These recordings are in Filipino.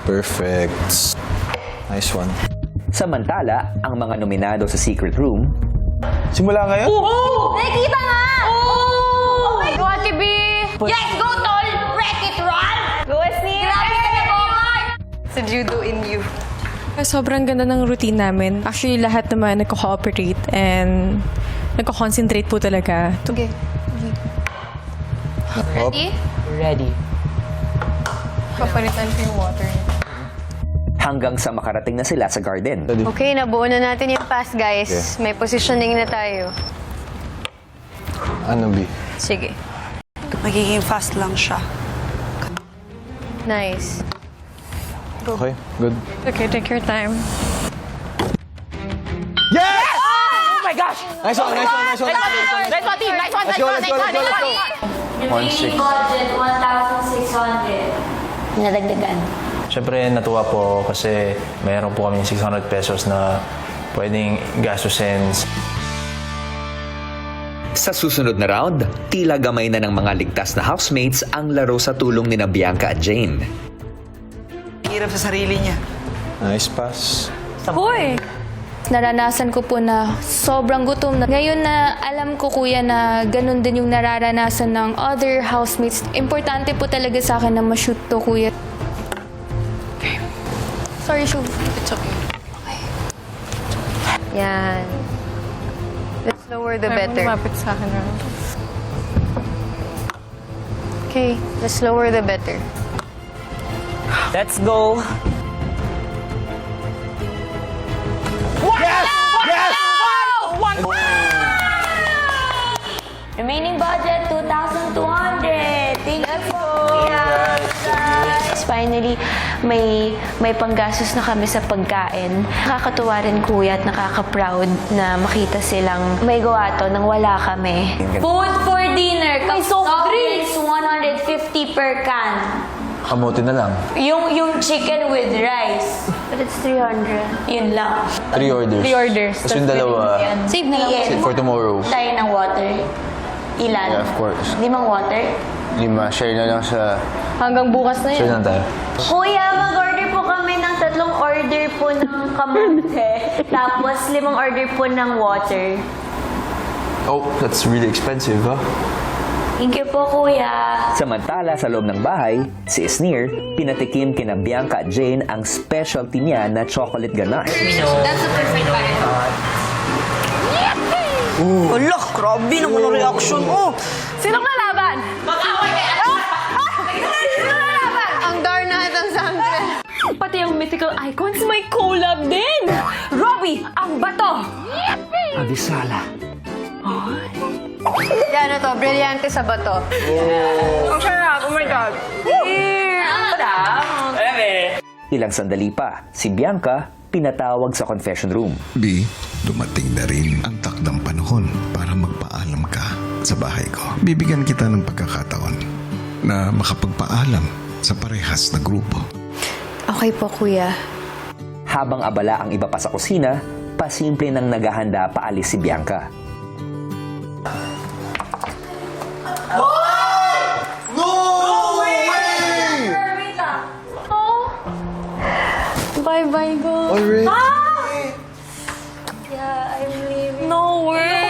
Perfect. Nice one. Samantala, ang mga nominado sa Secret Room, Simula ngayon? Oo! Nakikita nga! Oo! Go, Ate B! Yes, go, Tol! Wreck it, Ron! Go, Sneak! Grabe ka na po! Sa judo in you. Sobrang ganda ng routine namin. Actually, lahat naman nagko-cooperate and nagko-concentrate po talaga. Okay. Ready? Ready. Papalitan ko yung water. hanggang sa makarating na sila sa garden. Okay, nabuo na natin yung pass, guys. Yeah. May positioning na tayo. Ano, B? Sige. Magiging fast lang siya. Nice. Okay, good. Okay, take your time. Yes! Oh my gosh! Nice one, nice one, nice one. Nice one, team! Nice one, Let's go, let's go, let's go, let's go. Remaining budget, 1,600. Nadagdagan. Siyempre, natuwa po ako kasi mayroon po kami 600 pesos na pwedeng gastusin. Sa susunod na round, tila gamay na ng mga ligtas na housemates ang laro sa tulong ni na Bianca at Jane. Hirap sa sarili niya. Nice pass. Hoy! Naranasan ko po na sobrang gutom na. Ngayon na alam ko, kuya, na ganun din yung nararanasan ng other housemates. Importante po talaga sa akin na ma-shoot to, kuya. Sorry, Shub. It's okay. Yan. The slower, the better. Lumapit sa akin na. Okay, the slower, the better. Let's go! Remaining budget, 2,200. Thank you po. Finally, may panggastos na kami sa pagkain. Nakakatuwa rin, kuya, at nakaka-proud na makita silang may gawa to nang wala kami. Food for dinner. May soft drinks. 150 per can. Kamuti na lang. Yung chicken with rice. But it's 300. Yun lang. 3 orders. 3 orders. Tapos yung dalawa, Save na lang. save for tomorrow. Tayo ng water. Ilan? Yeah, of course. 5 water. 5, share na lang sa... Hanggang bukas na Share yan. lang tayo. Kuya, mag-order po kami ng 3 order po ng kamote. Tapos 5 order po ng water. Oh, that's really expensive, huh? Thank you po, kuya. Samantala, sa loob ng bahay, si Sneer pinatikim kina Bianca at Jane ang specialty niya na chocolate ganache. That's the perfect time. Hala, grabe naman ang reaction mo. Sinong lalaban? Mag-away kayo! Sinong lalaban? Ang darna at ang sangre. Pati ang mythical icons may collab din! Robbie, ang bato! Abisala. Yan na to, brilyante sa bato. Ang sarap! Oh my God! Ilang sandali pa, si Bianca pinatawag sa confession room. B, dumating na rin ang takdang panahon para magpaalam ka sa bahay ko. Bibigyan kita ng pagkakataon na makapagpaalam sa parehas na grupo. Okay po, kuya. Habang abala ang iba pa sa kusina, pasimple nang naghahanda paalis si Bianca. Bye-bye, go. Already? Yeah, I'm leaving. No way!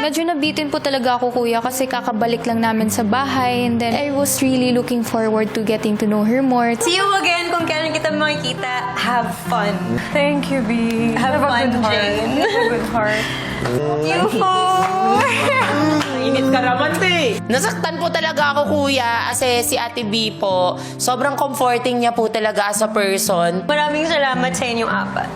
Medyo nabitin po talaga ako, kuya, kasi kakabalik lang namin sa bahay. And then, I was really looking forward to getting to know her more. See you again kung kailan kita makikita. Have fun. Thank you, B. Have a fun, good heart. Jane. Have a good heart. Init ka naman, te! Nasaktan po talaga ako, kuya, kasi si Ate B po, sobrang comforting niya po talaga as a person. Maraming salamat sa inyong apat.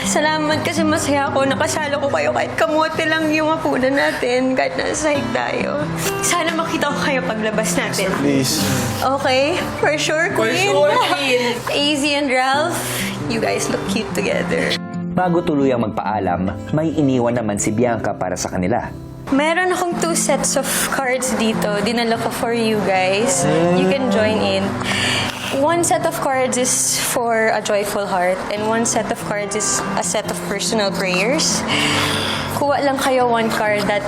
Salamat kasi masaya ako. Nakasalo ko kayo kahit kamote lang yung hapunan natin. Kahit nasa sahig tayo. Sana makita ko kayo paglabas natin. Please. Okay? For sure, Queen. For sure, Queen. AZ and Ralph, you guys look cute together. Bago tuluyang magpaalam, may iniwan naman si Bianca para sa kanila. Meron akong 2 sets of cards dito. Dinala ko for you guys. You can join in. 1 set of cards is for a joyful heart, and 1 set of cards is a set of personal prayers. Kuha lang kayo 1 card that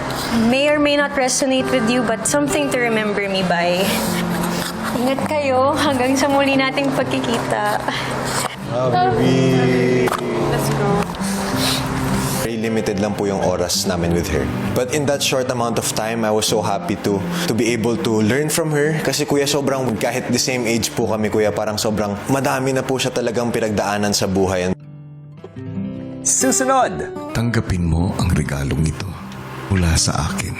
may or may not resonate with you, but something to remember me by. Ingat kayo hanggang sa muli nating pagkikita. Very limited lang po yung oras namin with her. But in that short amount of time, I was so happy to be able to learn from her. Kasi kuya, sobrang, kahit the same age po kami kuya, parang sobrang madami na po siya talagang pinagdaanan sa buhay. Susunod! Tanggapin mo ang regalong ito mula sa akin.